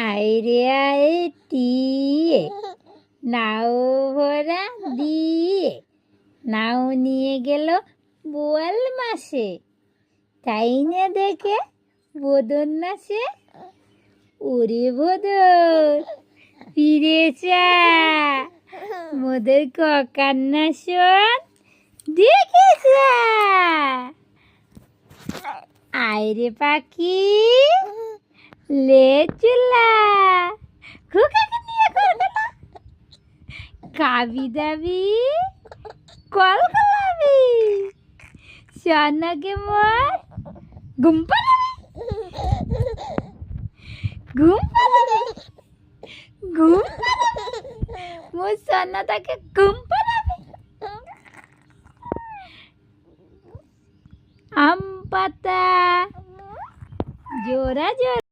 আইরে আয় টিয়ে নাও ভরা দিয়ে নাও নিয়ে গেল বোয়াল মাসে, তাই না দেখে বোদন নাচে। ওরে বোদন ফিরে চা, মোদের কান্না শোন দেখে যা। আইরে পাখি লে চুলা, খোকাকে নিয়ে খোকা খাবি দাবি কল খাবি, সোনাকে মোর ঘুম পাড়াবি, ঘুম পাড়াবি, ঘুম পাড়াবি, মোর সোনাটাকে ঘুম পাড়াবি। আম পাতা জোড়া জোড়া